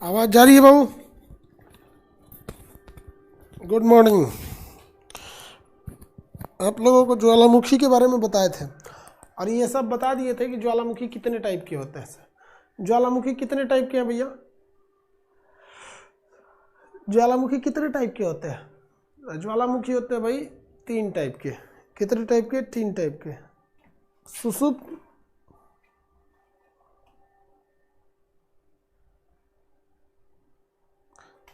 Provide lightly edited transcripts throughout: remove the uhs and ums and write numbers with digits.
आवाज जा रही है बाबू? Good morning. आप लोगों को ज्वालामुखी के बारे में बताए थे और ये सब बता दिए थे कि ज्वालामुखी कितने टाइप के होते हैं। ज्वालामुखी कितने टाइप के हैं भैया? ज्वालामुखी कितने टाइप के होते हैं? ज्वालामुखी होते हैं भाई 3 टाइप के। कितने टाइप के? 3 टाइप के। सुसुप्त,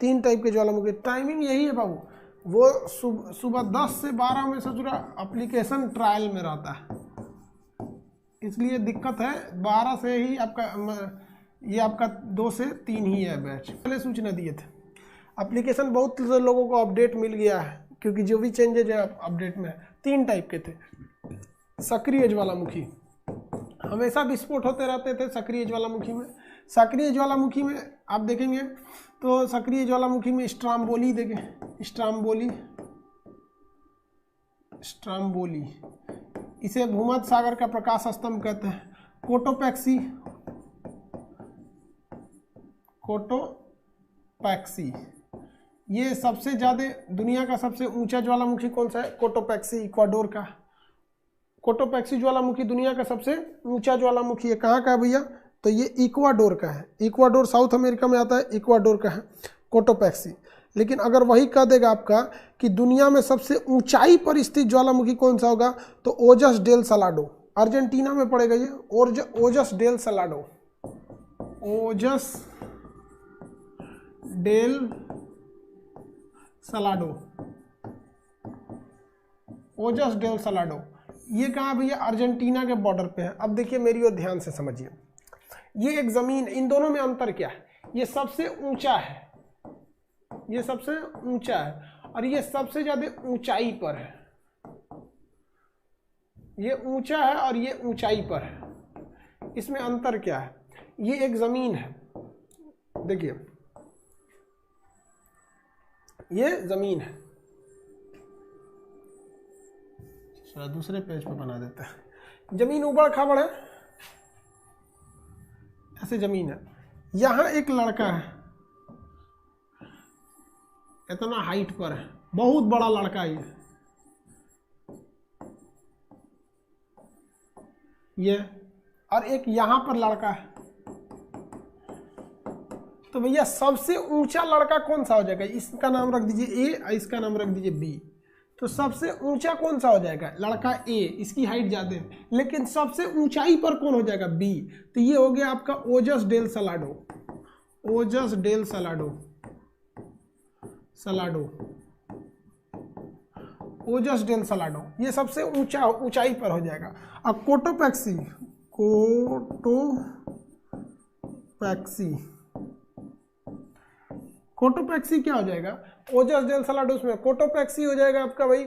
तीन टाइप के ज्वालामुखी। टाइमिंग यही है बाबू, वो सुबह 10 से 12 में से जुड़ा एप्लीकेशन ट्रायल में रहता है, इसलिए दिक्कत है। 12 से ही आपका ये आपका 2 से 3 ही है बैच। पहले सूचना दिए थे। एप्लीकेशन बहुत लोगों को अपडेट मिल गया है क्योंकि जो भी चेंजेज है अपडेट में 3 टाइप के थे। सक्रिय ज्वालामुखी, हमेशा विस्फोट होते रहते थे सक्रिय ज्वालामुखी में। सक्रिय ज्वालामुखी में आप देखेंगे तो सक्रिय ज्वालामुखी में स्ट्राम्बोली देखें, स्ट्राम्बोली, इसे भूमध्य सागर का प्रकाश स्तंभ कहते हैं। कोटोपैक्सी, ये सबसे ज़्यादा दुनिया का सबसे ऊंचा ज्वालामुखी कौन सा है? कोटोपैक्सी, इक्वाडोर का। कोटोपैक्सी ज्वालामुखी दुनिया का सबसे ऊंचा ज्वालामुखी है। कहाँ का है भैया? तो ये इक्वाडोर का है। इक्वाडोर साउथ अमेरिका में आता है, इक्वाडोर का है कोटोपैक्सी। लेकिन अगर वही कह देगा आपका कि दुनिया में सबसे ऊंचाई पर स्थित ज्वालामुखी कौन सा होगा, तो ओजस डेल सलाडो, अर्जेंटीना में पड़ेगा ये। ओजस डेल सलाडो, ओजस डेल सलाडो, ओजस डेल सलाडो। ये कहाँ भैया? अर्जेंटीना के बॉर्डर पे है। अब देखिए मेरी ओर ध्यान से समझिए, ये एक जमीन, इन दोनों में अंतर क्या है? ये सबसे ऊंचा है, ये सबसे ऊंचा है और ये सबसे ज्यादा ऊंचाई पर है। ये ऊंचा है और ये ऊंचाई पर है। इसमें अंतर क्या है? ये एक जमीन है, देखिए ये जमीन है। चलो दूसरे पेज पे बना देते हैं। जमीन ऊबड़ खाबड़ है, ऐसे जमीन है। यहां एक लड़का है, इतना हाइट पर है, बहुत बड़ा लड़का ये और एक यहां पर लड़का है। तो भैया सबसे ऊंचा लड़का कौन सा हो जाएगा? इसका नाम रख दीजिए ए और इसका नाम रख दीजिए बी। तो सबसे ऊंचा कौन सा हो जाएगा? लड़का ए, इसकी हाइट ज्यादा है, लेकिन सबसे ऊंचाई पर कौन हो जाएगा? बी। तो ये हो गया आपका ओजस डेल सलाडो, ओजस डेल सलाडो, ओजस डेल सलाडो, ये सबसे ऊंचाई पर हो जाएगा। अब कोटोपैक्सी, कोटोपैक्सी क्या हो जाएगा? ओजस डेल सलाडो में कोटोपैक्सी हो जाएगा आपका भाई,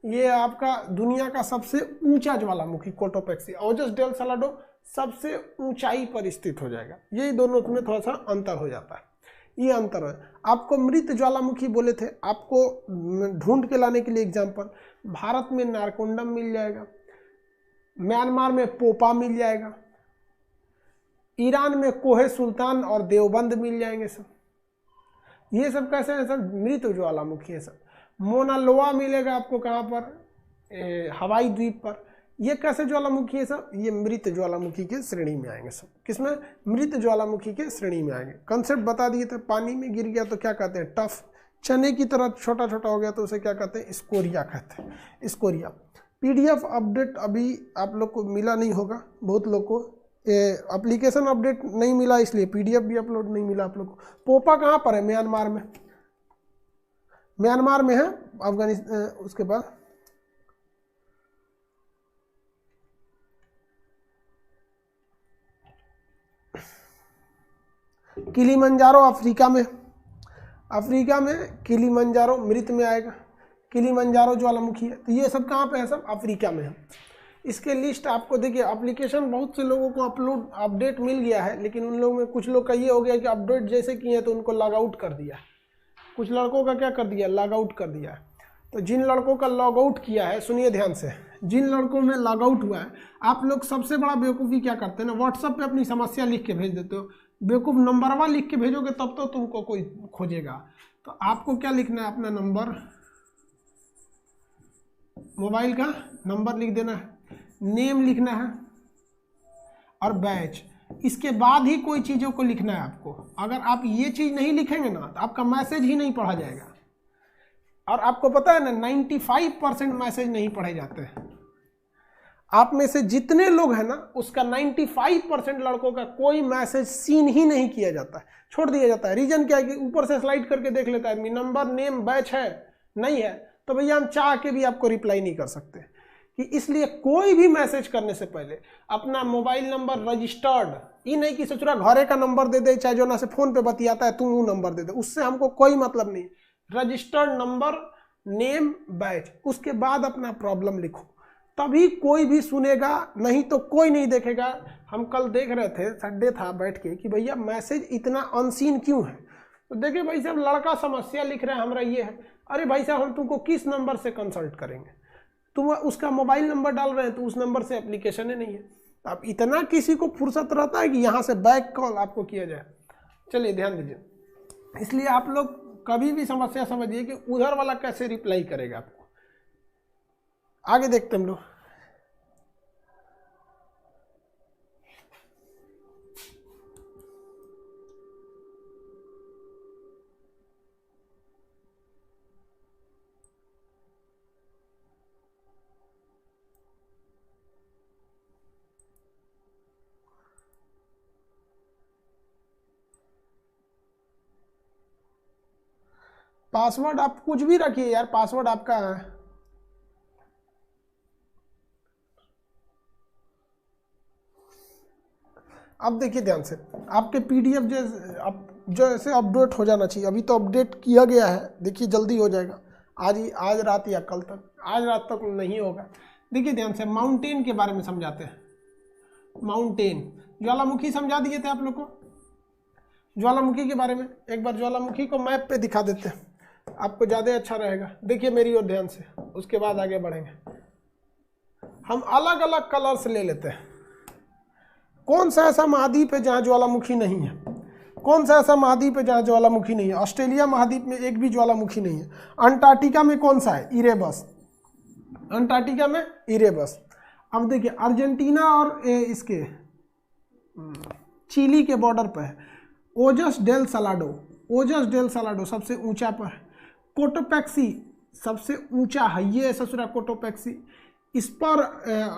ये आपका दुनिया का सबसे ऊंचा ज्वालामुखी कोटोपैक्सी। ओजस डेल सलाडो सबसे ऊंचाई पर स्थित हो जाएगा। यही दोनों में थोड़ा सा अंतर हो जाता है, ये अंतर है। आपको मृत ज्वालामुखी बोले थे, आपको ढूंढ के लाने के लिए एग्जाम्पल, भारत में नारकोंडम मिल जाएगा, म्यांमार में पोपा मिल जाएगा, ईरान में कोहे सुल्तान और देवबंद मिल जाएंगे सब। ये सब कैसे है? सब मृत ज्वालामुखी है सब। मोना लोआ मिलेगा आपको कहाँ पर? हवाई द्वीप पर। ये कैसे ज्वालामुखी है सब? ये मृत ज्वालामुखी के श्रेणी में आएंगे सब। किसमें? मृत ज्वालामुखी के श्रेणी में आएंगे। कंसेप्ट बता दिए थे, पानी में गिर गया तो क्या कहते हैं? टफ। चने की तरह छोटा छोटा हो गया तो उसे क्या कहते हैं? स्कोरिया कहते हैं, स्कोरिया। पीडीएफ अपडेट अभी आप लोग को मिला नहीं होगा, बहुत लोग को एप्लीकेशन अपडेट नहीं मिला, इसलिए पीडीएफ भी अपलोड नहीं मिला आप लोग को। पोपा कहाँ पर है? म्यांमार में, म्यांमार में है, अफगानिस्तान। उसके बाद किलीमंजारो अफ्रीका में, अफ्रीका में किलीमंजारो मृत में आएगा, किलीमंजारो ज्वालामुखी है। तो ये सब कहाँ पे है? सब अफ्रीका में है। इसके लिस्ट आपको देखिए, एप्लीकेशन बहुत से लोगों को अपडेट मिल गया है, लेकिन उन लोगों में कुछ लोग का ये हो गया कि अपडेट जैसे किए हैं तो उनको लॉग आउट कर दिया। कुछ लड़कों का क्या कर दिया? लॉग आउट कर दिया। तो जिन लड़कों का लॉग आउट किया है, सुनिए ध्यान से, जिन लड़कों में लॉग आउट हुआ है, आप लोग सबसे बड़ा बेवकूफ़ी क्या करते हैं ना, व्हाट्सएप पे अपनी समस्या लिख के भेज देते हो। बेवकूफ़ नंबरवा लिख के भेजोगे तब तो तुमको कोई खोजेगा। तो आपको क्या लिखना है, अपना नंबर, मोबाइल का नंबर लिख देना है, नेम लिखना है और बैच। इसके बाद ही कोई चीज़ों को लिखना है आपको। अगर आप ये चीज़ नहीं लिखेंगे ना तो आपका मैसेज ही नहीं पढ़ा जाएगा। और आपको पता है ना 95% मैसेज नहीं पढ़े जाते हैं। आप में से जितने लोग हैं ना उसका 95% लड़कों का कोई मैसेज सीन ही नहीं किया जाता है, छोड़ दिया जाता है। रीजन क्या है कि ऊपर से स्लाइड करके देख लेता है आदमी, नंबर नेम बैच है नहीं है तो भैया हम चाह के भी आपको रिप्लाई नहीं कर सकते। कि इसलिए कोई भी मैसेज करने से पहले अपना मोबाइल नंबर रजिस्टर्ड, ये नहीं कि सचुरा घरे का नंबर दे दे, चाहे जो ना से फोन पे बतियाता है तुम वो नंबर दे दे, उससे हमको कोई मतलब नहीं। रजिस्टर्ड नंबर, नेम, बैच, उसके बाद अपना प्रॉब्लम लिखो, तभी कोई भी सुनेगा, नहीं तो कोई नहीं देखेगा। हम कल देख रहे थे, संडे था, बैठ के कि भैया मैसेज इतना अनसीन क्यों है। तो देखिए भाई साहब, लड़का समस्या लिख रहा है हमारा ये है, अरे भाई साहब हम तुमको किस नंबर से कंसल्ट करेंगे, तुम उसका मोबाइल नंबर डाल रहे हैं तो उस नंबर से एप्लीकेशन ही नहीं है। तो अब इतना किसी को फुर्सत रहता है कि यहाँ से बैक कॉल आपको किया जाए। चलिए ध्यान दीजिए, इसलिए आप लोग कभी भी समस्या समझिए कि उधर वाला कैसे रिप्लाई करेगा आपको। आगे देखते हम लोग। पासवर्ड आप कुछ भी रखिए यार, पासवर्ड आपका है। अब देखिए ध्यान से, आपके पीडीएफ जैसे अपडेट हो जाना चाहिए। अभी तो अपडेट किया गया है, देखिए जल्दी हो जाएगा, आज रात या कल तक, आज रात तक नहीं होगा। देखिए ध्यान से, माउंटेन के बारे में समझाते हैं। माउंटेन, ज्वालामुखी समझा दिए थे आप लोग को, ज्वालामुखी के बारे में। एक बार ज्वालामुखी को मैप पे दिखा देते हैं, आपको ज़्यादा अच्छा रहेगा। देखिए मेरी ओर ध्यान से, उसके बाद आगे बढ़ेंगे। हम अलग अलग कलर्स ले लेते हैं। कौन सा ऐसा महाद्वीप है जहाँ ज्वालामुखी नहीं है, कौन सा ऐसा महाद्वीप है जहाँ ज्वालामुखी नहीं है। ऑस्ट्रेलिया महाद्वीप में एक भी ज्वालामुखी नहीं है। अंटार्कटिका में कौन सा है, इरेबस, अंटार्कटिका में इरेबस। अब देखिए अर्जेंटीना और इसके चिली के बॉर्डर पर है ओजस डेल सलाडो, ओजस डेल सलाडो सबसे ऊंचा पर है। कोटोपैक्सी सबसे ऊंचा है, ये ससुरा कोटोपैक्सी। इस पर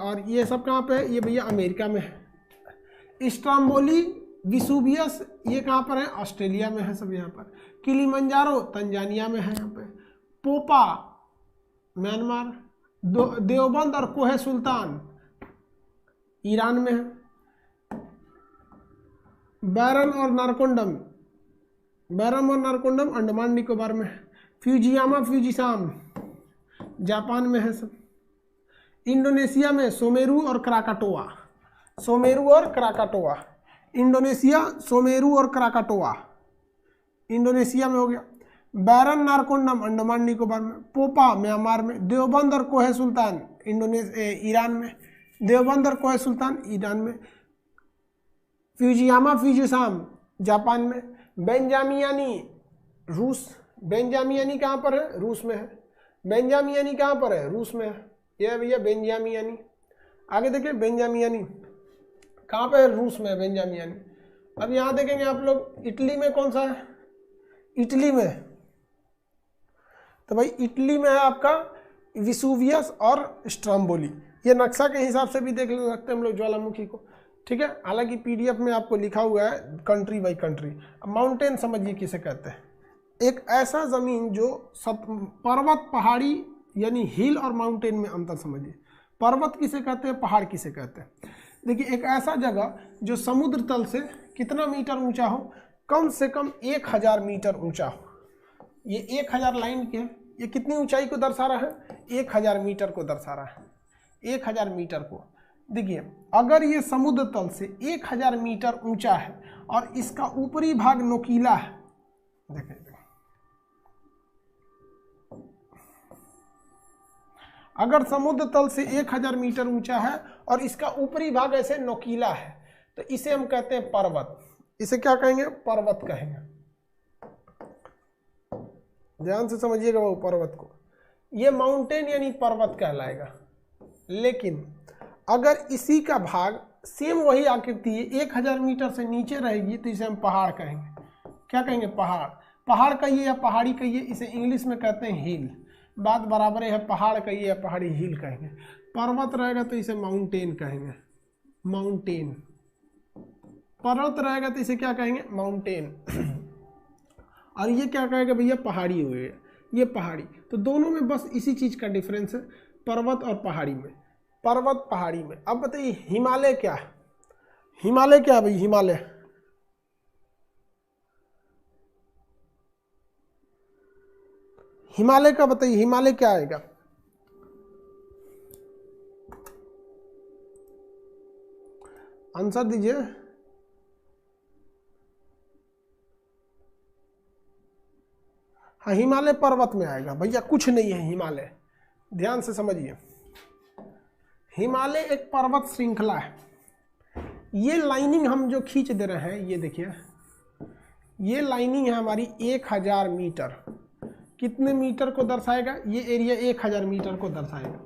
और ये सब कहाँ पे है, ये भैया अमेरिका में है। स्ट्राम्बोली, विसुवियस ये कहाँ पर है, ऑस्ट्रेलिया में है सब यहाँ पर। किलिमंजारो तंजानिया में है यहाँ पे। पोपा म्यांमार, देवबंद और कोहे सुल्तान ईरान में है। बैरन और नारकोंडम, बैरम और नारकोंडम अंडमान निकोबार में है। फ्यूजियामा फ्यूजिसाम जापान में है सब। इंडोनेशिया में सोमेरू और क्राकाटोआ, सोमेरू और क्राकाटोआ, इंडोनेशिया सोमेरू और क्राकाटोआ इंडोनेशिया में हो गया। बैरन नारकोंडम अंडमान निकोबार में। पोपा म्यांमार में। देवबंद और कोहे सुल्तान ईरान में, देवबंद और कोहे सुल्तान ईरान में। फ्यूजियामा फ्यूजिसाम जापान में। बेंजामियानी रूस, बेंजामियानी कहाँ पर है, रूस में है। बेंजामियानी कहाँ पर है, रूस में है। यह भैया बेंजामियानी। आगे देखिए बेंजामियानी कहाँ पे है, रूस में है बेंजामियानी। अब यहाँ देखेंगे आप लोग, इटली में कौन सा है, इटली में, तो भाई इटली में है आपका विसुवियस और स्ट्राम्बोली। ये नक्शा के हिसाब से भी देख सकते हैं हम लोग ज्वालामुखी को, ठीक है। हालांकि पीडीएफ में आपको लिखा हुआ है कंट्री बाई कंट्री। अब माउंटेन समझिए किसे कहते हैं, एक ऐसा ज़मीन जो पर्वत पहाड़ी यानी हिल और माउंटेन में अंतर समझिए। पर्वत किसे कहते हैं, पहाड़ किसे कहते हैं। देखिए एक ऐसा जगह जो समुद्र तल से कितना मीटर ऊंचा हो, कम से कम 1000 मीटर ऊंचा हो। ये 1000 लाइन के, ये कितनी ऊंचाई को दर्शा रहा है, 1000 मीटर को दर्शा रहा है, 1000 मीटर को। देखिए अगर ये समुद्र तल से 1000 मीटर ऊंचा है और इसका ऊपरी भाग नोकीला है, देखिए अगर समुद्र तल से 1000 मीटर ऊंचा है और इसका ऊपरी भाग ऐसे नोकीला है तो इसे हम कहते हैं पर्वत। इसे क्या कहेंगे? पर्वत कहेंगे। ध्यान से समझिएगा वो पर्वत को, ये माउंटेन यानी पर्वत कहलाएगा। लेकिन अगर इसी का भाग सेम वही आकृति है 1000 मीटर से नीचे रहेगी तो इसे हम पहाड़ कहेंगे। क्या कहेंगे? पहाड़। पहाड़ कहिए या पहाड़ी कहिए, इसे इंग्लिश में कहते हैं हिल। बात बराबर है, पहाड़ कहिए या पहाड़ी हिल कहेंगे। पर्वत रहेगा तो इसे माउंटेन कहेंगे, माउंटेन। पर्वत रहेगा तो इसे क्या कहेंगे? माउंटेन। और ये क्या कहेगा भैया? पहाड़ी हो गया, ये पहाड़ी। तो दोनों में बस इसी चीज का डिफरेंस है, पर्वत और पहाड़ी में। पर्वत पहाड़ी में। अब बताइए हिमालय क्या है? हिमालय क्या है भाई? हिमालय हिमालय का बताइए, हिमालय क्या आएगा? आंसर दीजिए। हाँ, हिमालय पर्वत में आएगा भैया, कुछ नहीं है हिमालय। ध्यान से समझिए, हिमालय एक पर्वत श्रृंखला है। ये लाइनिंग हम जो खींच दे रहे हैं, ये देखिए, ये लाइनिंग है हमारी 1000 मीटर। कितने मीटर को दर्शाएगा? ये एरिया 1000 मीटर को दर्शाएगा।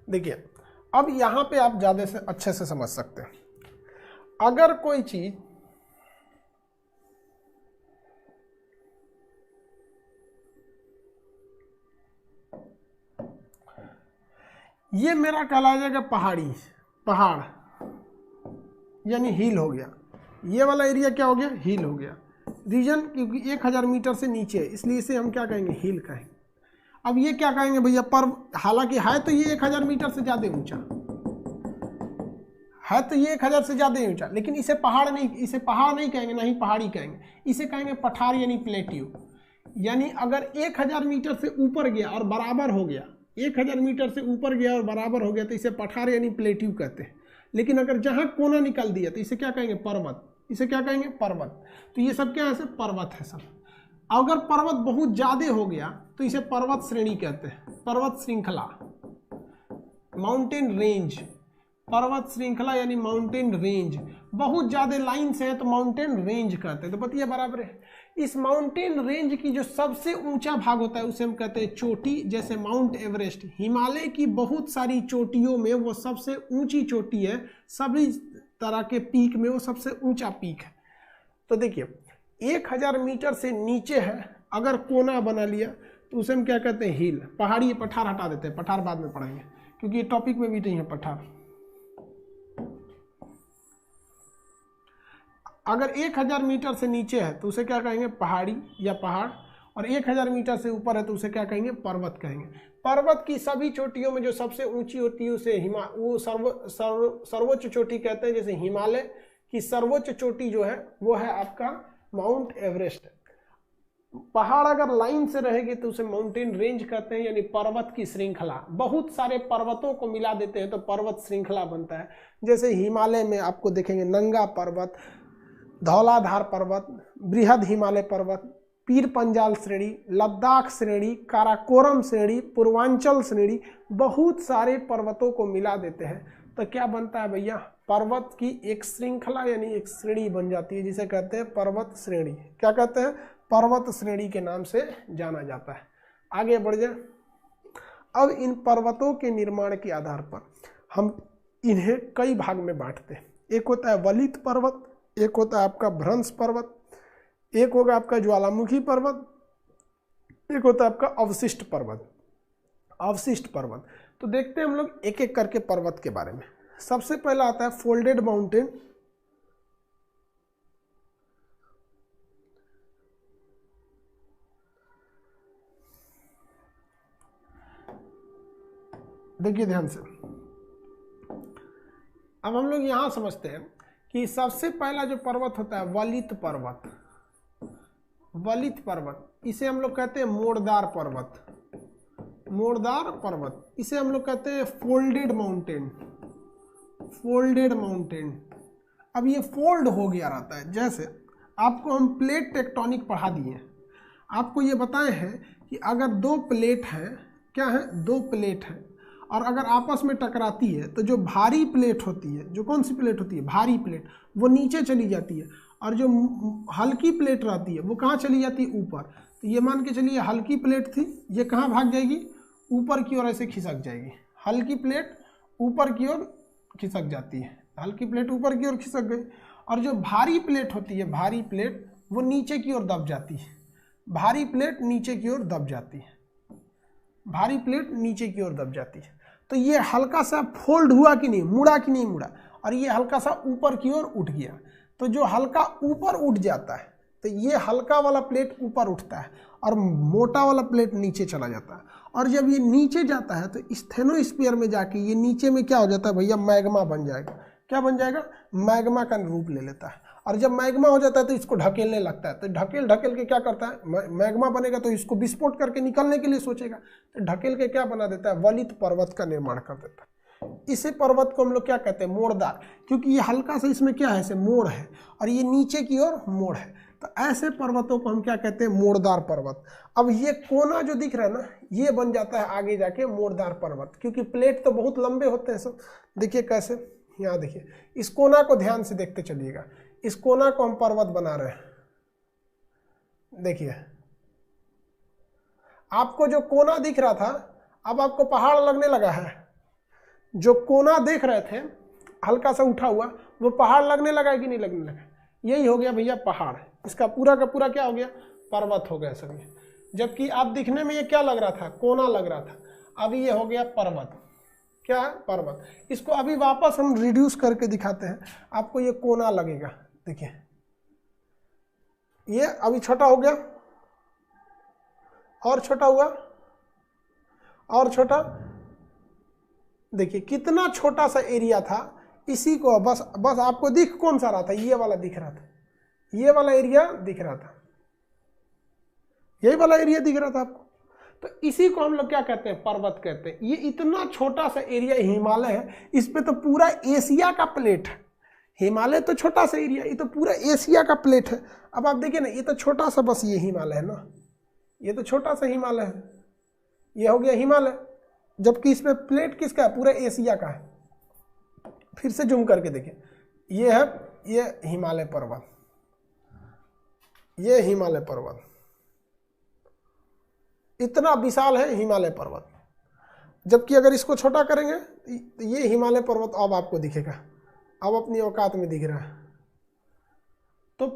देखिए, अब यहां पे आप ज्यादा से अच्छे से समझ सकते हैं। अगर कोई चीज ये मेरा कहला जाएगा पहाड़ी, पहाड़ यानी हिल हो गया। ये वाला एरिया क्या हो गया? हिल हो गया। रीजन क्योंकि 1000 मीटर से नीचे है, इसलिए इसे हम क्या कहेंगे? हिल कहेंगे। अब ये क्या कहेंगे भैया? पर्व। हालांकि है तो ये 1000 मीटर से ज्यादा ऊंचा है, तो ये 1000 से ज्यादा ऊंचा, लेकिन इसे पहाड़ नहीं, इसे पहाड़ नहीं कहेंगे, ना ही पहाड़ी कहेंगे, इसे कहेंगे पठार यानी प्लेट्यू। यानी अगर 1000 मीटर से ऊपर गया और बराबर हो गया, 1000 मीटर से ऊपर गया और बराबर हो गया तो इसे पठार यानी प्लेट्यू कहते हैं। लेकिन अगर जहां कोना निकल दिया तो इसे क्या कहेंगे? पर्वत। इसे क्या कहेंगे? पर्वत। तो ये सब क्या है? सब पर्वत है सब। अगर पर्वत बहुत ज्यादा हो गया तो इसे पर्वत श्रेणी कहते हैं, पर्वत श्रृंखला, माउंटेन रेंज। पर्वत श्रृंखला यानी माउंटेन रेंज। बहुत ज्यादा लाइन से है तो माउंटेन रेंज कहते हैं। तो बताइए बराबर है। इस माउंटेन रेंज की जो सबसे ऊंचा भाग होता है उसे हम कहते हैं चोटी। जैसे माउंट एवरेस्ट, हिमालय की बहुत सारी चोटियों में वो सबसे ऊंची चोटी है, सभी तरह के पीक में वो सबसे ऊंचा पीक है। तो देखिए 1000 मीटर से नीचे है, अगर कोना बना लिया तो उसे हम क्या कहते हैं? हिल। पहाड़ी, पठार हटा देते हैं, पठार बाद में पढ़ेंगे क्योंकि ये टॉपिक में भी नहीं है पठार। अगर 1000 मीटर से नीचे है तो उसे क्या कहेंगे? पहाड़ी या पहाड़। और 1000 मीटर से ऊपर है तो उसे क्या कहेंगे? पर्वत कहेंगे। पर्वत की सभी चोटियों में जो सबसे ऊंची होती है उसे वो सर्वोच्च चोटी कहते हैं। जैसे हिमालय की सर्वोच्च चोटी जो है वो है आपका माउंट एवरेस्ट। पहाड़ अगर लाइन से रहेगी तो उसे माउंटेन रेंज कहते हैं, यानी पर्वत की श्रृंखला। बहुत सारे पर्वतों को मिला देते हैं तो पर्वत श्रृंखला बनता है। जैसे हिमालय में आपको देखेंगे नंगा पर्वत, धौलाधार पर्वत, बृहद हिमालय पर्वत, पीर पंजाल श्रेणी, लद्दाख श्रेणी, काराकोरम श्रेणी, पूर्वांचल श्रेणी, बहुत सारे पर्वतों को मिला देते हैं तो क्या बनता है भैया? पर्वत की एक श्रृंखला यानी एक श्रेणी बन जाती है, जिसे कहते हैं पर्वत श्रेणी। क्या कहते हैं? पर्वत श्रेणी के नाम से जाना जाता है। आगे बढ़ जाए। अब इन पर्वतों के निर्माण के आधार पर हम इन्हें कई भाग में बांटते हैं। एक होता है वलित पर्वत, एक होता है आपका भ्रंश पर्वत, एक होगा आपका ज्वालामुखी पर्वत, एक होता है आपका अवशिष्ट पर्वत। अवशिष्ट पर्वत तो देखते हैं हम लोग एक एक करके पर्वत के बारे में। सबसे पहला आता है फोल्डेड माउंटेन। देखिए ध्यान से, अब हम लोग यहां समझते हैं कि सबसे पहला जो पर्वत होता है वलित पर्वत। वलित पर्वत इसे हम लोग कहते हैं मोड़दार पर्वत। मोड़दार पर्वत इसे हम लोग कहते हैं फोल्डेड माउंटेन। Folded mountain. अब ये फोल्ड हो गया रहता है, जैसे आपको हम प्लेट टेक्टोनिक पढ़ा दिए, आपको ये बताए हैं कि अगर दो प्लेट हैं, क्या है, दो प्लेट हैं, और अगर आपस में टकराती है तो जो भारी प्लेट होती है, जो कौन सी प्लेट होती है, भारी प्लेट, वो नीचे चली जाती है, और जो हल्की प्लेट रहती है वो कहाँ चली जाती है, ऊपर। तो ये मान के चलिए हल्की प्लेट थी, ये कहाँ भाग जाएगी, ऊपर की ओर ऐसे खिसक जाएगी। हल्की प्लेट ऊपर की ओर खिसक जाती है, हल्की प्लेट ऊपर की ओर खिसक गई, और जो भारी प्लेट होती है, भारी प्लेट, वो नीचे की ओर दब जाती है। भारी प्लेट नीचे की ओर दब जाती है, भारी प्लेट नीचे की ओर दब जाती है। तो ये हल्का सा फोल्ड हुआ कि नहीं, मुड़ा कि नहीं मुड़ा, और ये हल्का सा ऊपर की ओर उठ गया। तो जो हल्का ऊपर उठ जाता है, तो ये हल्का वाला प्लेट ऊपर उठता है और मोटा वाला प्लेट नीचे चला जाता है। और जब ये नीचे जाता है तो स्टेनोस्फीयर में जाके ये नीचे में क्या हो जाता है भैया, मैग्मा बन जाएगा। क्या बन जाएगा, मैग्मा का रूप ले लेता है। और जब मैग्मा हो जाता है तो इसको ढकेलने लगता है, तो ढकेल ढकेल के क्या करता है, मैग्मा बनेगा तो इसको विस्फोट करके निकलने के लिए सोचेगा, तो ढकेल के क्या बना देता है, वलित पर्वत का निर्माण कर देता है। इसे पर्वत को हम लोग क्या कहते हैं, मोड़दार, क्योंकि ये हल्का सा इसमें क्या है, ऐसे मोड़ है, और ये नीचे की ओर मोड़ है। तो ऐसे पर्वतों को हम क्या कहते हैं, मोड़दार पर्वत। अब ये कोना जो दिख रहा है ना, ये बन जाता है आगे जाके मोड़दार पर्वत, क्योंकि प्लेट तो बहुत लंबे होते हैं सब। देखिए कैसे, यहाँ देखिए, इस कोना को ध्यान से देखते चलिएगा, इस कोना को हम पर्वत बना रहे हैं। देखिए, आपको जो कोना दिख रहा था, अब आपको पहाड़ लगने लगा है। जो कोना देख रहे थे हल्का सा उठा हुआ, वो पहाड़ लगने लगा है कि नहीं लगने लगा, यही हो गया भैया पहाड़। इसका पूरा का पूरा क्या हो गया, पर्वत हो गया सभी। जबकि आप दिखने में ये क्या लग रहा था, कोना लग रहा था, अभी ये हो गया पर्वत। क्या है, पर्वत। इसको अभी वापस हम रिड्यूस करके दिखाते हैं, आपको ये कोना लगेगा। देखिए, ये अभी छोटा हो गया, और छोटा हुआ, और छोटा। देखिए कितना छोटा सा एरिया था, इसी को बस आपको दिख कौन सा रहा था, ये वाला दिख रहा था, ये वाला एरिया दिख रहा था, यही वाला एरिया दिख रहा था आपको। तो इसी को हम लोग क्या कहते हैं, पर्वत कहते हैं। ये इतना छोटा सा एरिया हिमालय है, इस पे तो पूरा एशिया का प्लेट है। हिमालय तो छोटा सा एरिया, ये तो पूरा एशिया का प्लेट है। अब आप देखिए ना, ये तो छोटा सा बस ये हिमालय है ना, ये तो छोटा सा हिमालय है, ये हो गया हिमालय, जबकि इसमें प्लेट किसका है, पूरा एशिया का है। फिर से जूम करके देखिए, ये है, ये हिमालय पर्वत, ये हिमालय पर्वत, इतना विशाल है हिमालय पर्वत। जबकि अगर इसको छोटा करेंगे तो ये हिमालय पर्वत अब आपको दिखेगा, अब अपनी औकात में दिख रहा है। तो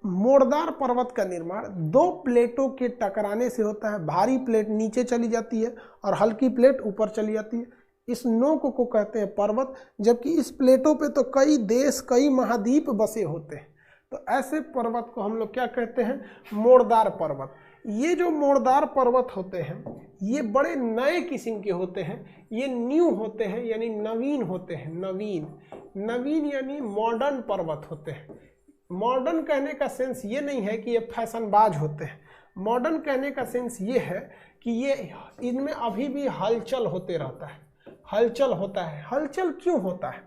मोड़दार पर्वत का निर्माण दो प्लेटों के टकराने से होता है। भारी प्लेट नीचे चली जाती है और हल्की प्लेट ऊपर चली जाती है। इस नोक को कहते हैं पर्वत, जबकि इस प्लेटों पे तो कई देश, कई महाद्वीप बसे होते हैं। तो ऐसे पर्वत को हम लोग क्या कहते हैं, मोड़दार पर्वत। ये जो मोड़दार पर्वत होते हैं, ये बड़े नए किस्म के होते हैं, ये न्यू होते हैं, यानी नवीन होते हैं। नवीन यानी मॉडर्न पर्वत होते हैं। मॉडर्न कहने का सेंस ये नहीं है कि ये फैशनबाज होते हैं। मॉडर्न कहने का सेंस ये है कि ये इनमें अभी भी हलचल होते रहता है, हलचल होता है। हलचल क्यों होता है,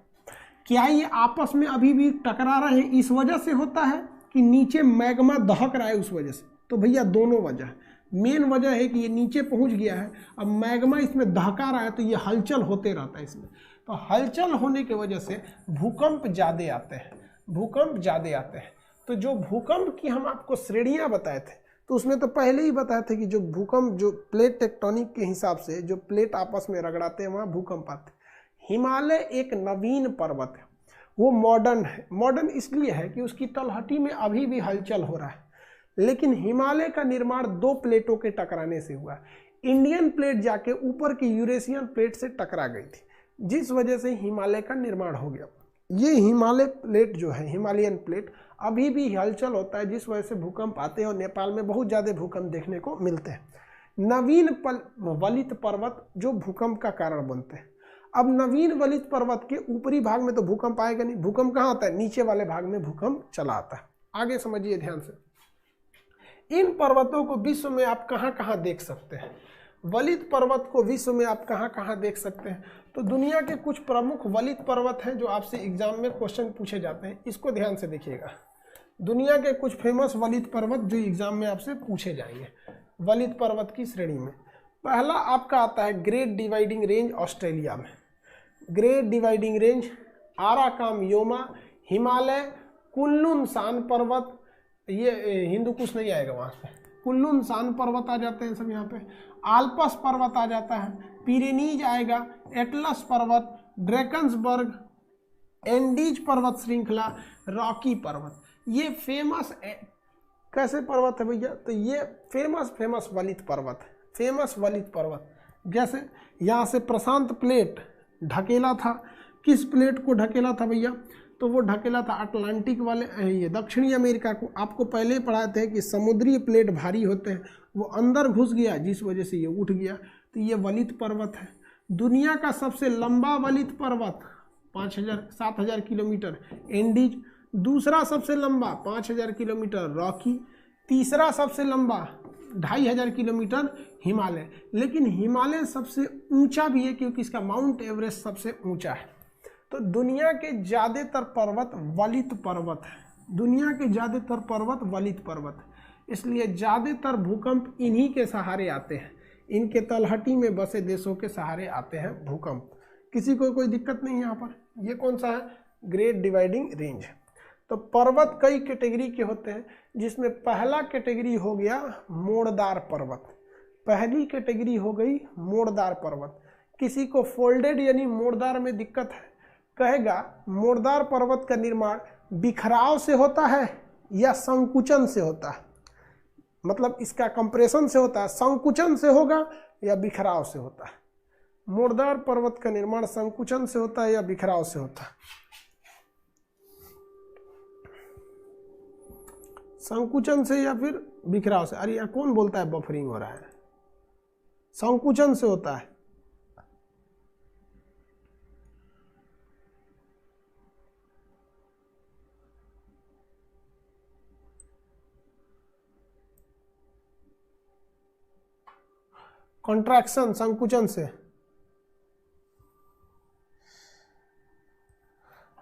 क्या ये आपस में अभी भी टकरा रहे हैं इस वजह से होता है, कि नीचे मैग्मा दहक रहा है उस वजह से? तो भैया दोनों वजह। मेन वजह है कि ये नीचे पहुंच गया है, अब मैग्मा इसमें दहका रहा है, तो ये हलचल होते रहता है इसमें। तो हलचल होने की वजह से भूकंप ज़्यादा आते हैं, भूकंप ज़्यादा आते हैं। तो जो भूकंप की हम आपको श्रेणियाँ बताए थे, तो उसमें तो पहले ही बताए थे कि जो भूकंप, जो प्लेट टेक्टोनिक के हिसाब से जो प्लेट आपस में रगड़ाते हैं वहाँ भूकंप आते हैं। हिमालय एक नवीन पर्वत है, वो मॉडर्न है। मॉडर्न इसलिए है कि उसकी तलहटी में अभी भी हलचल हो रहा है। लेकिन हिमालय का निर्माण दो प्लेटों के टकराने से हुआ। इंडियन प्लेट जाके ऊपर की यूरेशियन प्लेट से टकरा गई थी, जिस वजह से हिमालय का निर्माण हो गया। ये हिमालय प्लेट जो है, हिमालयन प्लेट, अभी भी हलचल होता है, जिस वजह से भूकंप आते हैं और नेपाल में बहुत ज़्यादा भूकंप देखने को मिलते हैं। नवीन वलित पर्वत जो भूकंप का कारण बनते हैं। अब नवीन वलित पर्वत के ऊपरी भाग में तो भूकंप आएगा नहीं, भूकंप कहाँ आता है, नीचे वाले भाग में भूकंप चला आता है। आगे समझिए ध्यान से, इन पर्वतों को विश्व में आप कहाँ कहाँ देख सकते हैं। वलित पर्वत को विश्व में आप कहाँ कहाँ देख सकते हैं, तो दुनिया के कुछ प्रमुख वलित पर्वत हैं जो आपसे एग्जाम में क्वेश्चन पूछे जाते हैं, इसको ध्यान से देखिएगा। दुनिया के कुछ फेमस वलित पर्वत जो एग्जाम में आपसे पूछे जाएंगे वलित पर्वत की श्रेणी में। पहला आपका आता है ग्रेट डिवाइडिंग रेंज ऑस्ट्रेलिया में। Great Dividing Range, Arakan Yoma, Himalaya, Kunlun Shan पर्वत, ये हिंदू कुछ नहीं आएगा वहाँ पे, कुल्लुन सान पर्वत आ जाते हैं सब यहाँ पे, आल्पस पर्वत आ जाता है, पिरेनीज आएगा, एटलस पर्वत, ड्रैकन्सबर्ग, एंडीज पर्वत श्रृंखला, रॉकी पर्वत। ये फेमस कैसे पर्वत है भैया? तो ये फेमस वलित पर्वत है, फेमस वलित पर्वत। जैसे यहाँ से प्रशांत प्लेट ढकेला था, किस प्लेट को ढकेला था भैया? तो वो ढकेला था अटलांटिक वाले ये दक्षिणी अमेरिका को। आपको पहले ही पढ़ाए थे कि समुद्री प्लेट भारी होते हैं, वो अंदर घुस गया जिस वजह से ये उठ गया, तो ये वलित पर्वत है। दुनिया का सबसे लंबा वलित पर्वत 7,000 किलोमीटर एंडीज, दूसरा सबसे लंबा 5,000 किलोमीटर रॉकी, तीसरा सबसे लंबा 2,500 किलोमीटर हिमालय। लेकिन हिमालय सबसे ऊंचा भी है क्योंकि इसका माउंट एवरेस्ट सबसे ऊंचा है। तो दुनिया के ज़्यादातर पर्वत वलित पर्वत है, दुनिया के ज़्यादातर पर्वत वलित पर्वत है, इसलिए ज़्यादातर भूकंप इन्हीं के सहारे आते हैं, इनके तलहटी में बसे देशों के सहारे आते हैं भूकंप। किसी को कोई दिक्कत नहीं है यहाँ पर। ये कौन सा है? Great Dividing range. तो पर्वत कई कैटेगरी के होते हैं, जिसमें पहला कैटेगरी हो गया मोड़दार पर्वत। पहली कैटेगरी हो गई मोड़दार पर्वत। किसी को फोल्डेड यानी मोड़दार में दिक्कत है, कहेगा मोड़दार पर्वत का निर्माण बिखराव से होता है या संकुचन से होता है, मतलब इसका कंप्रेशन से होता है, संकुचन से होगा या बिखराव से होता है। मोड़दार पर्वत का निर्माण संकुचन से होता है या बिखराव से होता है? संकुचन से या फिर बिखराव से? अरे यार कौन बोलता है बफरिंग हो रहा है? संकुचन से होता है। कॉन्ट्रैक्शन संकुचन से,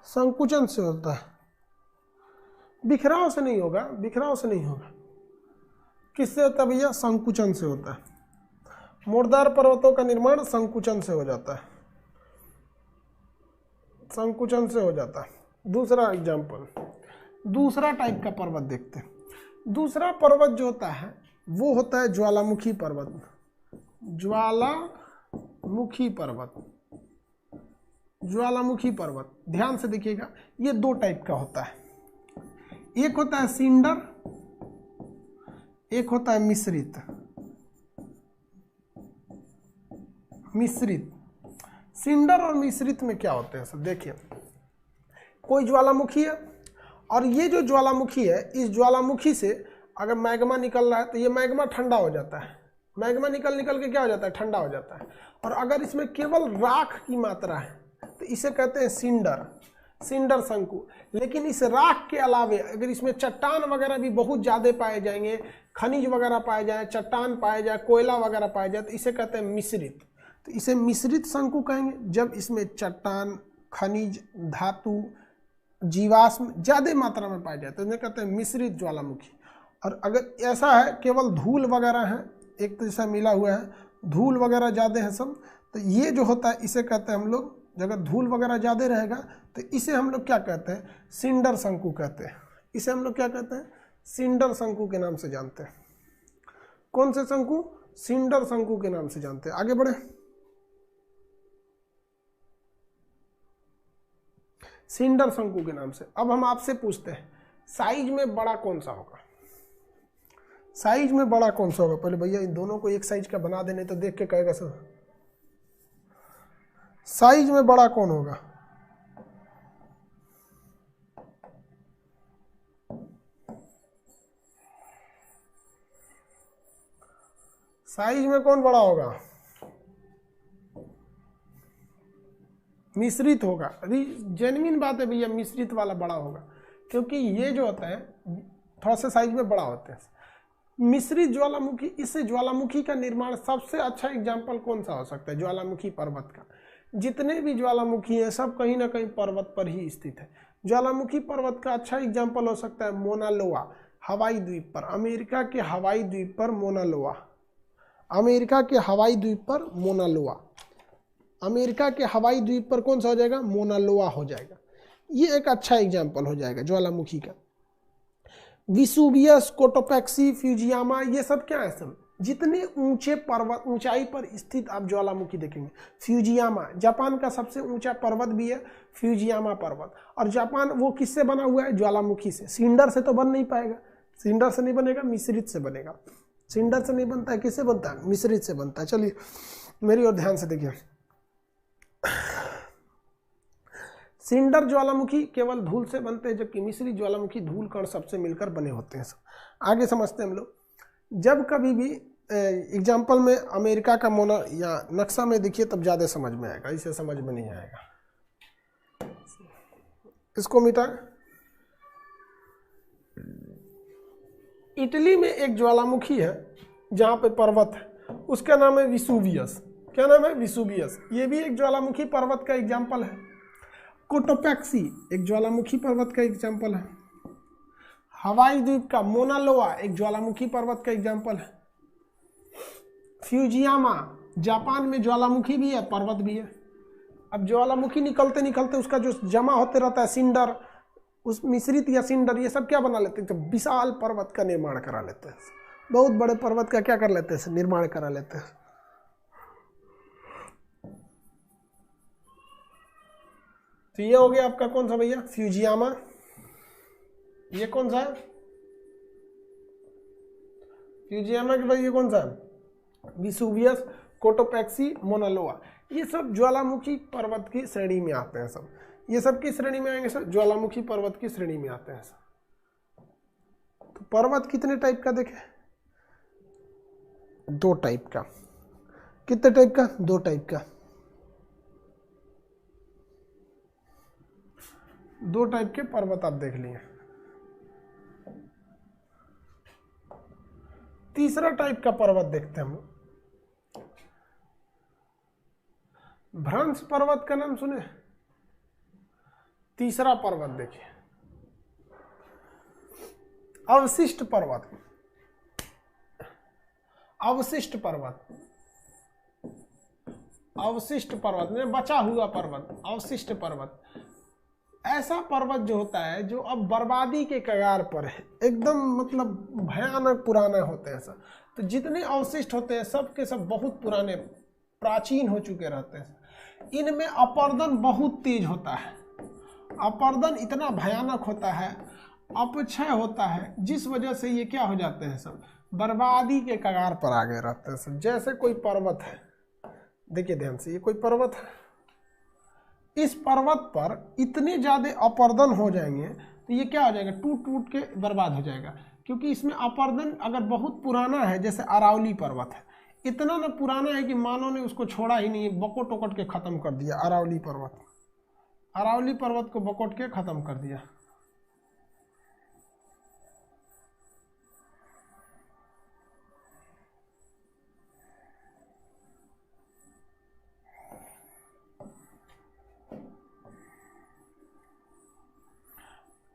संकुचन से होता है, बिखराव से नहीं होगा, बिखराव से नहीं होगा। किससे होता है भैया? संकुचन से होता है। मोड़दार पर्वतों का निर्माण संकुचन से हो जाता है, संकुचन से हो जाता है। दूसरा एग्जाम्पल, दूसरा टाइप का पर्वत देखते हैं। दूसरा पर्वत जो होता है वो होता है ज्वालामुखी पर्वत। ज्वालामुखी पर्वत, ज्वालामुखी पर्वत ध्यान से देखिएगा, ये दो टाइप का होता है। एक होता है सिंडर, एक होता है मिश्रित। मिश्रित, सिंडर और मिश्रित में क्या होते हैं सब देखिए। कोई ज्वालामुखी है और ये जो ज्वालामुखी है, इस ज्वालामुखी से अगर मैग्मा निकल रहा है तो ये मैग्मा ठंडा हो जाता है। मैग्मा निकल के क्या हो जाता है? ठंडा हो जाता है। और अगर इसमें केवल राख की मात्रा है तो इसे कहते हैं सिंडर, सिंडर शंकु। लेकिन इस राख के अलावे अगर इसमें चट्टान वगैरह भी बहुत ज़्यादा पाए जाएंगे, खनिज वगैरह पाए जाए, चट्टान पाए जाए, कोयला वगैरह पाए जाए, तो इसे कहते हैं मिश्रित। तो इसे मिश्रित शंकु कहेंगे जब इसमें चट्टान, खनिज, धातु, जीवाश्म ज़्यादा मात्रा में पाए जाए तो इन्हें कहते हैं मिश्रित ज्वालामुखी। और अगर ऐसा है केवल धूल वगैरह है, एक तो जैसा मिला हुआ है, धूल वगैरह ज़्यादा है सब, तो ये जो होता है इसे कहते हैं हम लोग, अगर धूल वगैरह ज़्यादा रहेगा तो इसे हम लोग क्या कहते हैं? सिंडर शंकु कहते हैं। इसे हम लोग क्या कहते हैं? सिंडर शंकु के नाम से जानते हैं। कौन से शंकु? सिंडर शंकु के नाम से जानते हैं। आगे बढ़े, सिंडर शंकु के नाम से। अब हम आपसे पूछते हैं साइज में बड़ा कौन सा होगा? साइज में बड़ा कौन सा होगा? पहले भैया इन दोनों को एक साइज का बना देने तो देख के कहेगा सर साइज में बड़ा कौन होगा? साइज में कौन बड़ा होगा? मिश्रित होगा। अभी जेन्युइन बात है भैया, मिश्रित वाला बड़ा होगा, क्योंकि ये जो होता है थोड़ा सा साइज में बड़ा होते हैं। मिश्रित ज्वालामुखी, इससे ज्वालामुखी का निर्माण सबसे अच्छा एग्जाम्पल कौन सा हो सकता है? ज्वालामुखी पर्वत का। जितने भी ज्वालामुखी हैं सब कहीं ना कहीं पर्वत पर ही स्थित है। ज्वालामुखी पर्वत का अच्छा एग्जाम्पल हो सकता है मोना लोआ, हवाई द्वीप पर, अमेरिका के हवाई द्वीप पर मोना लोआ, अमेरिका के हवाई द्वीप पर मोना लोआ, अमेरिका के हवाई द्वीप पर कौन सा हो जाएगा, मोना लोआ हो जाएगा। ये एक अच्छा एग्जाम्पल हो जाएगा ज्वालामुखी का। विसुवियस, कोटोपैक्सी, फ्यूजियामा, ये सब क्या है, सब जितने ऊंचे पर्वत, ऊंचाई पर स्थित आप ज्वालामुखी देखेंगे। फ्यूजियामा जापान का सबसे ऊंचा पर्वत भी है, फ्यूजियामा पर्वत। और जापान वो किससे बना हुआ है, ज्वालामुखी से। सिंडर से तो बन नहीं पाएगा, सिंडर से नहीं बनेगा, मिश्रित से बनेगा। सिंडर से नहीं बनता है, किससे बनता है, मिश्रित से बनता है। चलिए मेरी ओर ध्यान से देखिए, सिंडर ज्वालामुखी केवल धूल से बनते हैं, जबकि मिश्रित ज्वालामुखी धूल कण सबसे मिलकर बने होते हैं। सब आगे समझते हैं हम लोग। जब कभी भी एग्जाम्पल में अमेरिका का मोना या नक्शा में देखिए तब ज़्यादा समझ में आएगा, इसे समझ में नहीं आएगा। इसको मिटा। इटली में एक ज्वालामुखी है जहाँ पे पर्वत है, उसका नाम है विसुवियस। क्या नाम है, विसुवियस। ये भी एक ज्वालामुखी पर्वत का एग्जाम्पल है। कोटोपैक्सी एक ज्वालामुखी पर्वत का एग्जाम्पल है। हवाई द्वीप का मोना लोआ एक ज्वालामुखी पर्वत का एग्जाम्पल है। फ्यूजियामा जापान में ज्वालामुखी भी है, पर्वत भी है। अब ज्वालामुखी निकलते निकलते उसका जो जमा होते रहता है सिंडर, उस मिश्रित या सिंडर, ये सब क्या बना लेते हैं, जब विशाल पर्वत का निर्माण करा लेते हैं। बहुत बड़े पर्वत का क्या कर लेते हैं, निर्माण करा लेते हैं। तो ये हो गया आपका कौन सा भैया, फ्यूजियामा। ये कौन सा है, फ्यूजियामा के भाई ये कौन सा है, विसुवियस, कोटोपैक्सी, मोना लोआ। ये सब ज्वालामुखी पर्वत की श्रेणी में आते हैं। सब ये सब की श्रेणी में आएंगे सर, ज्वालामुखी पर्वत की श्रेणी में आते हैं सर। तो पर्वत कितने टाइप का देखे, 2 टाइप का। कितने टाइप का, 2 टाइप का। 2 टाइप के पर्वत आप देख लिए। तीसरा टाइप का पर्वत देखते हैं हम। भ्रंश पर्वत का नाम सुने। तीसरा पर्वत देखिए, अवशिष्ट पर्वत। अवशिष्ट पर्वत, अवशिष्ट पर्वत में बचा हुआ पर्वत, अवशिष्ट पर्वत। ऐसा पर्वत जो होता है जो अब बर्बादी के कगार पर है, एकदम मतलब भयानक पुराना होते हैं सब। तो जितने अवशिष्ट होते हैं सब के सब बहुत पुराने, प्राचीन हो चुके रहते हैं। इनमें अपर्दन बहुत तेज होता है। अपर्दन इतना भयानक होता है, अपक्षय होता है, जिस वजह से ये क्या हो जाते हैं, सब बर्बादी के कगार पर आ गए रहते हैं सब। जैसे कोई पर्वत है, देखिए ध्यान से, ये कोई पर्वत है। इस पर्वत पर इतने ज़्यादा अपर्दन हो जाएंगे तो ये क्या हो जाएगा, टूट टूट के बर्बाद हो जाएगा। क्योंकि इसमें अपर्दन अगर बहुत पुराना है, जैसे अरावली पर्वत है, इतना ना पुराना है कि मानव ने उसको छोड़ा ही नहीं, बकोट वकोट के ख़त्म कर दिया। अरावली पर्वत, अरावली पर्वत को बकोट के ख़त्म कर दिया।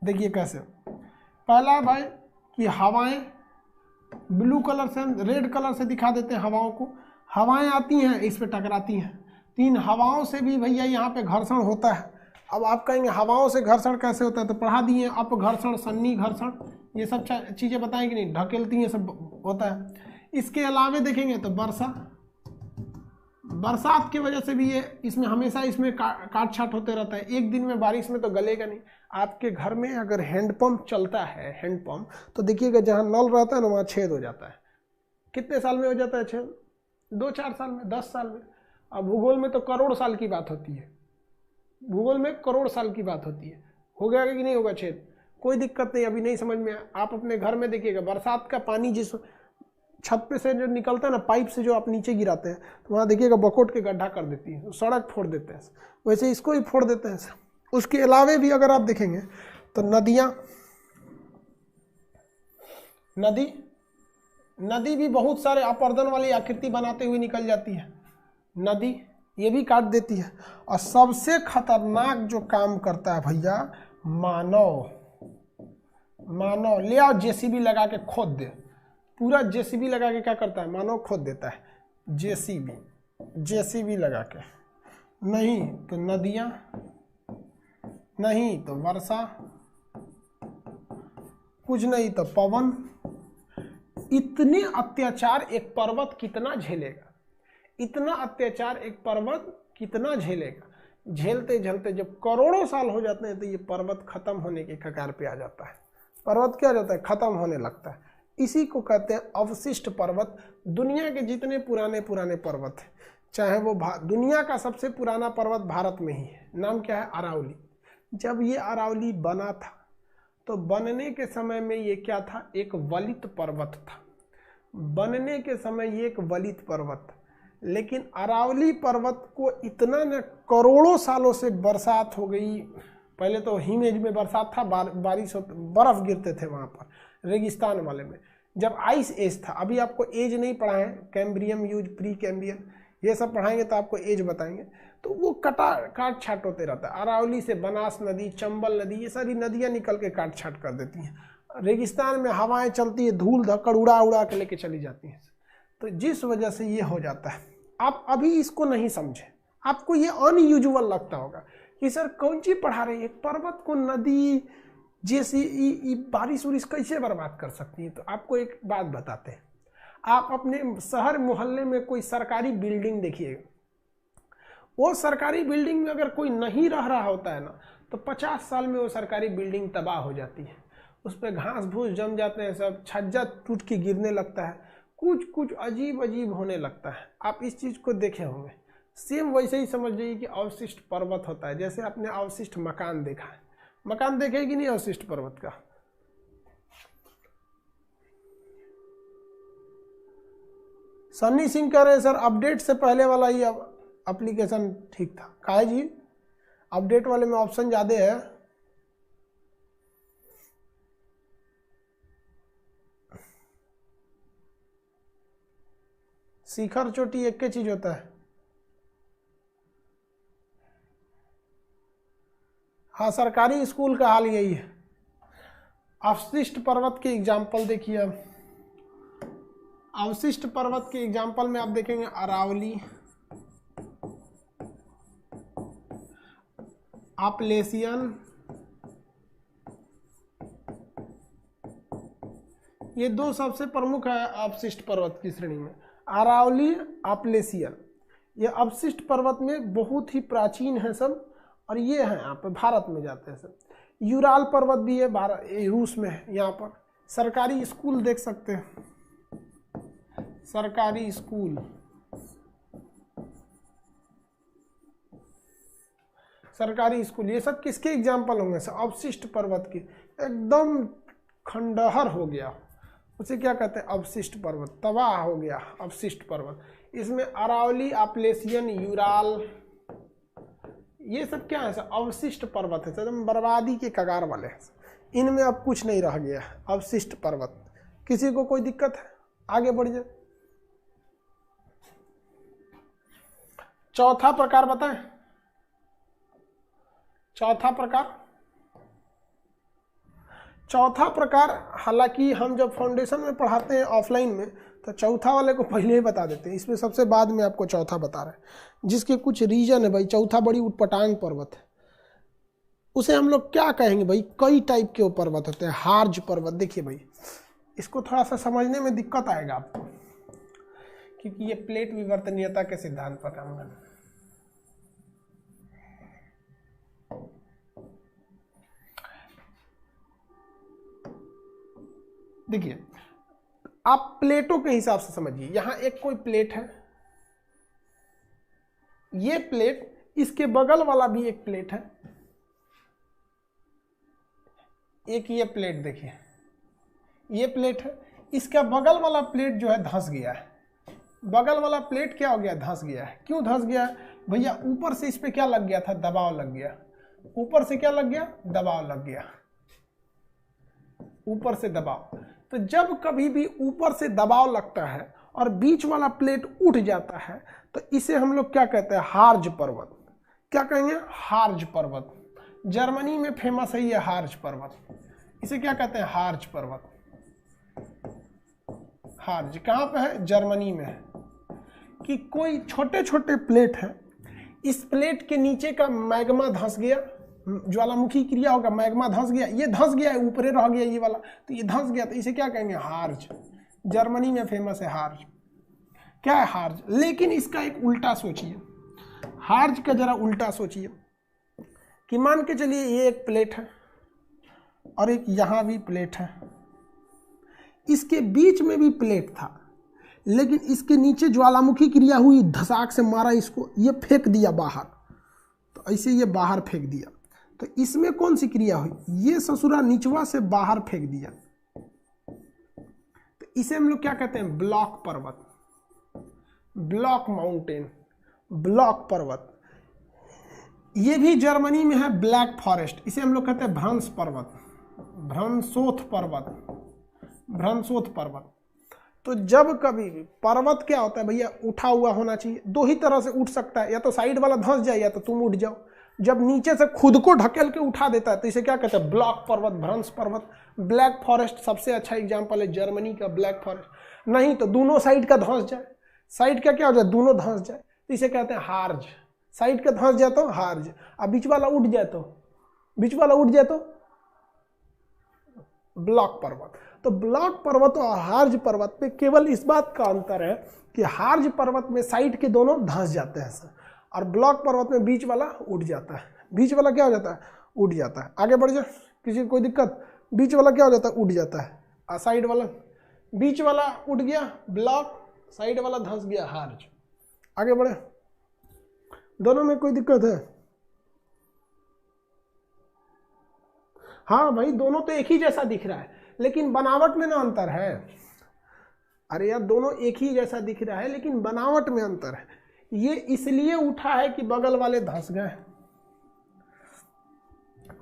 देखिए कैसे, पहला भाई कि हवाएं, ब्लू कलर से हम रेड कलर से दिखा देते हैं हवाओं को। हवाएं आती हैं, इस पे टकराती हैं। 3 हवाओं से भी भैया यहाँ पे घर्षण होता है। अब आप कहेंगे हवाओं से घर्षण कैसे होता है, तो पढ़ा दिए आप घर्षण, सन्नी घर्षण, ये सब चीज़ें बताएंगे नहीं, ढकेलती हैं, सब होता है। इसके अलावे देखेंगे तो वर्षा, बरसात की वजह से भी ये इसमें हमेशा इसमें काट छाट होते रहता है। एक दिन में बारिश में तो गलेगा नहीं। आपके घर में अगर हैंडपंप चलता है, हैंडपंप, तो देखिएगा जहाँ नल रहता है ना वहाँ छेद हो जाता है। कितने साल में हो जाता है छेद, 2-4 साल में, 10 साल में। अब भूगोल में तो करोड़ साल की बात होती है, भूगोल में करोड़ साल की बात होती है। हो गया कि नहीं होगा छेद, कोई दिक्कत नहीं, अभी नहीं समझ में। आप अपने घर में देखिएगा, बरसात का पानी जिस छत पे से जो निकलता है ना, पाइप से जो आप नीचे गिराते हैं, तो वहाँ देखिएगा बकोट के गड्ढा कर देती है, सड़क फोड़ देते हैं। वैसे इसको ही फोड़ देते हैं। उसके अलावे भी अगर आप देखेंगे तो नदियाँ, नदी भी बहुत सारे अपर्दन वाली आकृति बनाते हुए निकल जाती है। नदी ये भी काट देती है। और सबसे खतरनाक जो काम करता है भैया, मानव ले आओ, जेसीबी लगा के खोद दे, पूरा जेसीबी लगा के क्या करता है, मानव खोद देता है, जेसीबी लगा के। नहीं तो नदियां, नहीं तो वर्षा, कुछ नहीं तो पवन। इतने अत्याचार एक पर्वत कितना झेलेगा, इतना अत्याचार एक पर्वत कितना झेलेगा। झेलते झेलते जब करोड़ों साल हो जाते हैं तो ये पर्वत खत्म होने के कगार पे आ जाता है। पर्वत क्या जाता है, खत्म होने लगता है। इसी को कहते हैं अवशिष्ट पर्वत। दुनिया के जितने पुराने पर्वत हैं, चाहे वो दुनिया का सबसे पुराना पर्वत भारत में ही है, नाम क्या है, अरावली। जब ये अरावली बना था तो बनने के समय में ये क्या था, एक वलित पर्वत था। बनने के समय ये एक वलित पर्वत था, लेकिन अरावली पर्वत को इतना न करोड़ों सालों से बरसात हो गई। पहले तो हिमेज में बरसात था, बारिश बर्फ गिरते थे वहाँ पर रेगिस्तान वाले में, जब आइस एज था। अभी आपको एज नहीं पढ़ाए, कैम्ब्रियम यूज, प्री कैम्ब्रियन, ये सब पढ़ाएंगे तो आपको एज बताएंगे। तो वो काट छाट होते रहता है। अरावली से बनास नदी, चंबल नदी, ये सारी नदियाँ निकल के काट छाट कर देती हैं। रेगिस्तान में हवाएं चलती है, धूल धक्कड़ उड़ा के लेके चली जाती हैं। तो जिस वजह से ये हो जाता है, आप अभी इसको नहीं समझे, आपको ये अनयूजुअल लगता होगा कि सर कौन चीज पढ़ा रहे हैं, एक पर्वत को नदी जैसी बारिश उरिश कैसे बर्बाद कर सकती है। तो आपको एक बात बताते हैं, आप अपने शहर मोहल्ले में कोई सरकारी बिल्डिंग देखिएगा, वो सरकारी बिल्डिंग में अगर कोई नहीं रह रहा होता है ना, तो 50 साल में वो सरकारी बिल्डिंग तबाह हो जाती है। उस पर घास भूस जम जाते हैं, सब छज्जा टूट के गिरने लगता है, कुछ अजीब होने लगता है। आप इस चीज़ को देखे होंगे। सेम वैसे ही समझ जाइए कि अवशिष्ट पर्वत होता है। जैसे आपने अवशिष्ट मकान देखा है, मकान देखे कि नहीं अवशिष्ट पर्वत का? सन्नी सिंह कह रहे हैं सर अपडेट से पहले वाला ही एप्लीकेशन ठीक था। काहे जी, अपडेट वाले में ऑप्शन ज्यादा है। शिखर चोटी एक के चीज होता है। हाँ, सरकारी स्कूल का हाल यही है। अवशिष्ट पर्वत के एग्जाम्पल देखिए। अवशिष्ट पर्वत के एग्जाम्पल में आप देखेंगे अरावली, अपलेशियन, ये दो सबसे प्रमुख है अवशिष्ट पर्वत की श्रेणी में, अरावली, अपलेशियन। ये अवशिष्ट पर्वत में बहुत ही प्राचीन है सब, और ये है यहाँ पे भारत में जाते हैं सब। यूराल पर्वत भी है, भारत रूस में है। यहाँ पर सरकारी स्कूल देख सकते हैं, सरकारी स्कूल, सरकारी स्कूल, ये सब किसके एग्जाम्पल होंगे? अवशिष्ट पर्वत की। एकदम खंडहर हो गया, उसे क्या कहते हैं? अवशिष्ट पर्वत, तबाह हो गया अवशिष्ट पर्वत। इसमें अरावली, अपलेशियन, यूराल, ये सब क्या है? अवशिष्ट पर्वत है, एकदम बर्बादी के कगार वाले हैं। इनमें अब कुछ नहीं रह गया, अवशिष्ट पर्वत। किसी को कोई दिक्कत है? आगे बढ़ जाए। चौथा प्रकार बताएं, चौथा प्रकार, हालांकि हम जब फाउंडेशन में पढ़ाते हैं ऑफलाइन में, तो चौथा वाले को पहले ही बता देते हैं। इसमें सबसे बाद में आपको चौथा बता रहे हैं, जिसके कुछ रीजन है भाई। चौथा बड़ी उटपटांग पर्वत है, उसे हम लोग क्या कहेंगे भाई? कई टाइप के वो पर्वत होते हैं। हार्ज पर्वत, देखिए भाई, इसको थोड़ा सा समझने में दिक्कत आएगा आपको, क्योंकि ये प्लेट विवर्तनीयता के सिद्धांत पर काम करना। देखिए, आप प्लेटों के हिसाब से समझिए। यहां एक कोई प्लेट है, ये प्लेट, इसके बगल वाला भी एक प्लेट है, एक ये प्लेट देखिए, ये प्लेट है। इसका बगल वाला प्लेट जो है धंस गया है। बगल वाला प्लेट क्या हो गया? धंस गया है। क्यों धंस गया है भैया? ऊपर से इस पे क्या लग गया था? दबाव लग गया। ऊपर से क्या लग गया? दबाव लग गया, ऊपर से दबाव। तो जब कभी भी ऊपर से दबाव लगता है और बीच वाला प्लेट उठ जाता है, तो इसे हम लोग क्या कहते हैं? हार्ज पर्वत। क्या कहेंगे? हार्ज पर्वत। जर्मनी में फेमस है ये हार्ज पर्वत। इसे क्या कहते हैं? हार्ज पर्वत। हार्ज कहाँ पे है? जर्मनी में है। कि कोई छोटे छोटे प्लेट है, इस प्लेट के नीचे का मैग्मा धंस गया, ज्वालामुखी क्रिया होगा, मैग्मा धंस गया, ये धंस गया है, ऊपरे रह गया ये वाला, तो ये धंस गया, तो इसे क्या कहेंगे? हार्ज। जर्मनी में फेमस है हार्ज। क्या है हार्ज? लेकिन इसका एक उल्टा सोचिए, हार्ज का जरा उल्टा सोचिए कि मान के चलिए ये एक प्लेट है और एक यहां भी प्लेट है, इसके बीच में भी प्लेट था, लेकिन इसके नीचे ज्वालामुखी क्रिया हुई, धसाक से मारा इसको, ये फेंक दिया बाहर, तो ऐसे ये बाहर फेंक दिया, तो इसमें कौन सी क्रिया हुई? ये ससुरा निचवा से बाहर फेंक दिया, तो इसे हम लोग क्या कहते हैं? ब्लॉक पर्वत, ब्लॉक माउंटेन, ब्लॉक पर्वत। ये भी जर्मनी में है, ब्लैक फॉरेस्ट, इसे हम लोग कहते हैं भ्रंश पर्वत, भ्रंशोथ पर्वत, भ्रंशोथ पर्वत। तो जब कभी भी पर्वत क्या होता है भैया? उठा हुआ होना चाहिए। दो ही तरह से उठ सकता है, या तो साइड वाला धंस जाए या तो तुम उठ जाओ। जब नीचे से खुद को ढकेल के उठा देता है तो इसे क्या कहते हैं? ब्लॉक पर्वत, भ्रंश पर्वत। ब्लैक फॉरेस्ट सबसे अच्छा एग्जाम्पल है जर्मनी का, ब्लैक फॉरेस्ट। नहीं तो दोनों साइड का धंस जाए, साइड का क्या हो जाए? दोनों धंस जाए, तो इसे कहते हैं हार्ज। साइड का धंस जाए तो हार्ज, अब बीच वाला उठ जाए तो, बीच वाला उठ जाए तो ब्लॉक पर्वत। तो ब्लॉक पर्वत और हार्ज पर्वत पे केवल इस बात का अंतर है कि हार्ज पर्वत में साइड के दोनों धंस जाते हैं सर, और ब्लॉक पर्वत में बीच वाला उठ जाता है। बीच वाला क्या हो जाता है? उठ जाता है। आगे बढ़ जाए, किसी को कोई दिक्कत? बीच वाला क्या हो जाता है? उठ जाता है। और साइड वाला, बीच वाला उठ गया ब्लॉक, साइड वाला धंस गया हार्ज। आगे बढ़े, दोनों में कोई दिक्कत है? हाँ भाई, दोनों तो एक ही जैसा दिख रहा है, लेकिन बनावट में ना अंतर है। अरे यार, दोनों एक ही जैसा दिख रहा है लेकिन बनावट में अंतर है। ये इसलिए उठा है कि बगल वाले धंस गए।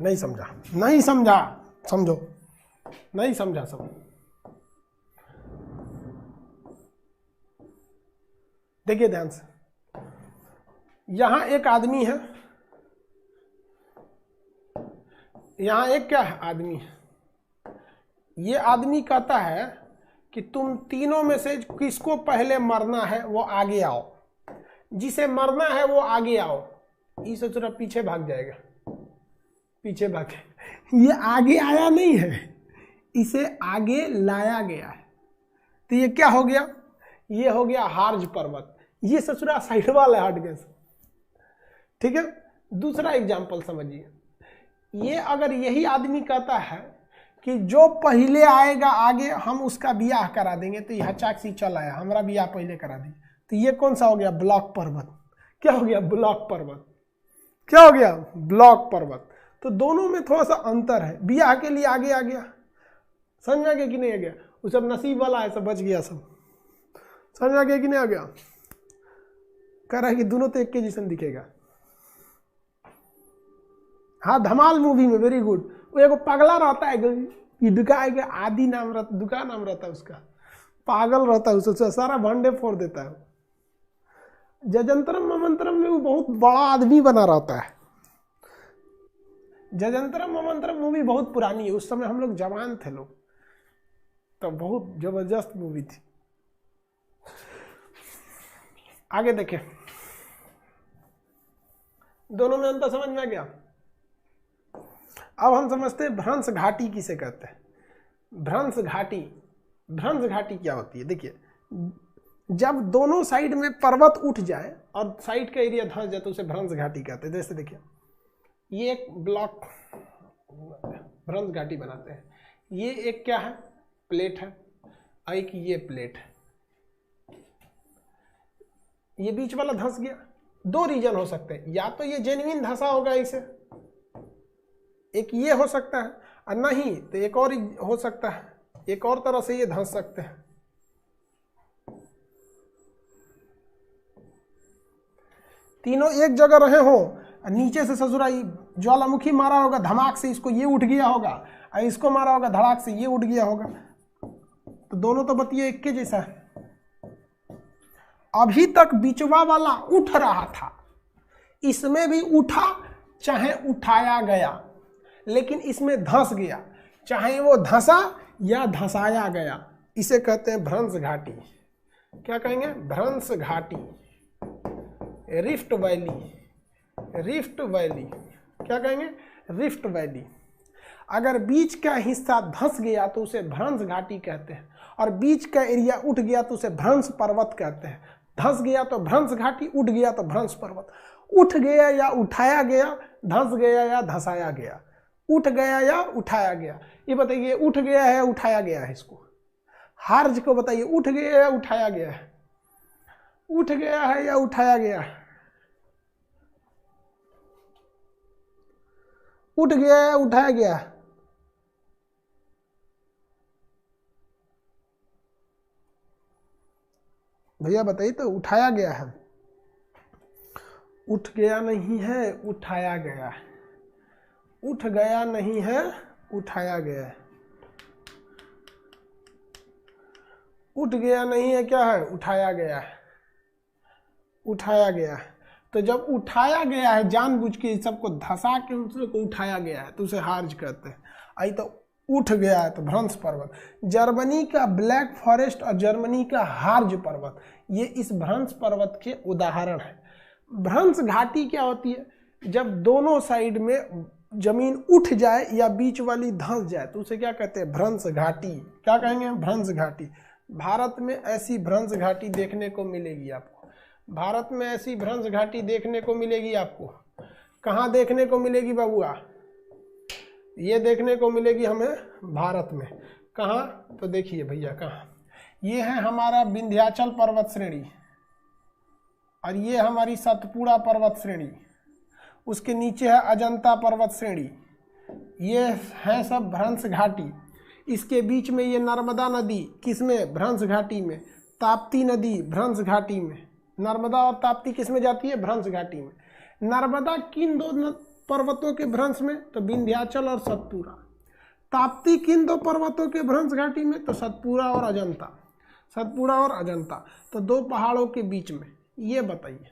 नहीं समझा? नहीं समझा? समझो। नहीं समझा? सब देखिए ध्यान से, यहां एक आदमी है, यहां एक क्या है? आदमी है। ये आदमी कहता है कि तुम तीनों में से किसको पहले मरना है वो आगे आओ, जिसे मरना है वो आगे आओ। ये सोच रहा पीछे भाग जाएगा, पीछे भाग। ये आगे आया नहीं है, इसे आगे लाया गया है। तो ये क्या हो गया? ये हो गया हार्ज पर्वत। ये ससुरा साइड वाला हट गया। ठीक है, दूसरा एग्जाम्पल समझिए। ये अगर यही आदमी कहता है कि जो पहले आएगा आगे हम उसका बियाह करा देंगे, तो यह चाकसी चल आया, हमारा बियाह पहले करा देंगे, तो ये कौन सा हो गया? ब्लॉक पर्वत। क्या हो गया? ब्लॉक पर्वत। क्या हो गया? ब्लॉक पर्वत। तो दोनों में थोड़ा सा अंतर है। बियाह के लिए आगे आ गया, समझ में आ गया कि नहीं आ गया? वो सब नसीब वाला है, सब बच गया, सब समझ में आ गया कि नहीं आ गया? कह रहा है कि दोनों तो एक के जैसन दिखेगा। हाँ, धमाल मूवी में, वेरी गुड। वो एक पागला रहता है, दुका आदि नाम रहता, दुका नाम रहता है उसका, पागल रहता है, उससे सारा भंडे फोड़ देता है। जजंतरम ममंतरम में वो बहुत बड़ा आदमी बना रहता है। जजंतरम ममंतरम मूवी बहुत पुरानी है, उस समय हम लोग जवान थे लोग, तो बहुत जबरदस्त मूवी थी। आगे देखें, दोनों में अंतर समझ में आ गया? अब हम समझते हैं भ्रंश घाटी किसे कहते हैं। भ्रंश घाटी, भ्रंश घाटी क्या होती है? देखिए, जब दोनों साइड में पर्वत उठ जाए और साइड का एरिया धंस जाए तो उसे भ्रंश घाटी कहते हैं। जैसे देखिए, ये एक ब्लॉक भ्रंश घाटी बनाते हैं। ये एक क्या है? प्लेट है, और एक ये प्लेट है। ये बीच वाला धंस गया। दो रीजन हो सकते हैं, या तो ये जेन्युइन धंसा होगा इसे, एक ये हो सकता है, और नहीं तो एक और हो सकता है, एक और तरह से ये धंस सकते हैं। तीनों एक जगह रहे हो, नीचे से ससुरा ज्वालामुखी मारा होगा धमाक से, इसको ये उठ गया होगा, और इसको मारा होगा धड़ाक से ये उठ गया होगा, तो दोनों तो बतिये एक के जैसा है। अभी तक बीचवा वाला उठ रहा था, इसमें भी उठा, चाहे उठाया गया, लेकिन इसमें धंस गया, चाहे वो धंसा या धंसाया गया, इसे कहते हैं भ्रंश घाटी। क्या कहेंगे? भ्रंश घाटी, रिफ्ट वैली, रिफ्ट वैली। क्या कहेंगे? Rift valley. अगर बीच का हिस्सा धंस गया तो उसे भ्रंश घाटी कहते हैं, और बीच का एरिया उठ गया तो उसे भ्रंश पर्वत कहते हैं। धंस गया तो भ्रंश घाटी, उठ गया तो भ्रंश पर्वत। उठ गया या उठाया गया, धंस गया या धंसाया गया, उठ गया या उठाया गया। ये बताइए, उठ गया है या उठाया गया है? इसको हार्ज को बताइए, उठ गया या उठाया गया है? उठ गया है या उठाया गया है? उठ गया या उठाया गया है? भैया बताइए तो, उठाया गया है? उठ गया नहीं है, उठाया गया है। उठ गया नहीं है, उठाया गया है। उठ गया नहीं है, क्या है? उठाया गया है। उठाया गया है। तो जब उठाया गया है, जानबूझ के सबको धंसा के उसको उठाया गया है, तो उसे हार्ज कहते हैं। आई तो उठ गया है तो भ्रंश पर्वत। जर्मनी का ब्लैक फॉरेस्ट और जर्मनी का हार्ज पर्वत, ये इस भ्रंश पर्वत के उदाहरण है। भ्रंश घाटी क्या होती है? जब दोनों साइड में जमीन उठ जाए या बीच वाली धंस जाए तो उसे क्या कहते हैं? भ्रंश घाटी। क्या कहेंगे? भ्रंश घाटी। भारत में ऐसी भ्रंश घाटी देखने को मिलेगी आपको। भारत में ऐसी भ्रंश घाटी देखने को मिलेगी आपको। कहाँ देखने को मिलेगी बाबूआ? ये देखने को मिलेगी हमें भारत में। कहाँ? तो देखिए भैया, कहाँ? ये है हमारा विंध्याचल पर्वत श्रेणी, और ये हमारी सतपुड़ा पर्वत श्रेणी, उसके नीचे है अजंता पर्वत श्रेणी। ये है सब भ्रंश घाटी। इसके बीच में ये नर्मदा नदी, किसमें? भ्रंश घाटी में। ताप्ती नदी भ्रंश घाटी में। नर्मदा और ताप्ती किसमें जाती है? भ्रंश घाटी में। नर्मदा किन दो पर्वतों के भ्रंश में? तो विंध्याचल और सतपुड़ा। ताप्ती किन दो पर्वतों के भ्रंश घाटी में? तो सतपुड़ा और अजंता। सतपुड़ा और अजंता, तो दो पहाड़ों के बीच में। ये बताइए,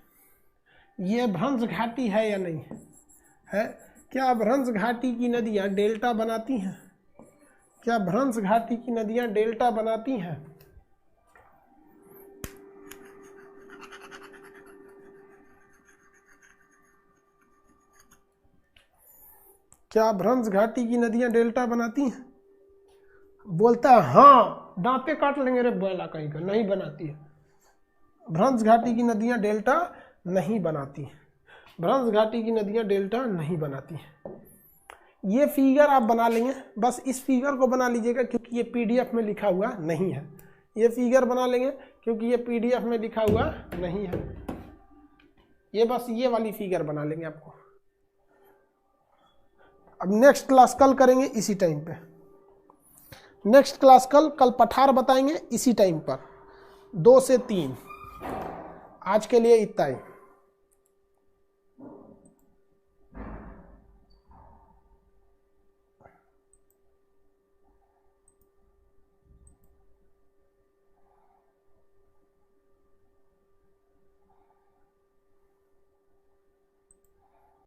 ये भ्रंश घाटी है या नहीं है? क्या भ्रंश घाटी की नदियां डेल्टा बनाती हैं? क्या भ्रंश घाटी की नदियां डेल्टा बनाती हैं? क्या भ्रंश घाटी की नदियां डेल्टा बनाती हैं? बोलता है हाँ, दांते काट लेंगे रे बोला कहीं का। नहीं बनाती है। भ्रंश घाटी की नदियां डेल्टा नहीं बनाती हैं। भ्रंश घाटी की नदियां डेल्टा नहीं बनाती हैं। ये फिगर आप बना लेंगे, बस इस फिगर को बना लीजिएगा क्योंकि ये पीडीएफ में लिखा हुआ नहीं है। ये फिगर बना लेंगे क्योंकि ये पीडीएफ में लिखा हुआ नहीं है। ये बस ये वाली फिगर बना लेंगे आपको। अब नेक्स्ट क्लास कल करेंगे इसी टाइम पे। नेक्स्ट क्लास कल पठार बताएंगे इसी टाइम पर, 2 से 3। आज के लिए इतना ही।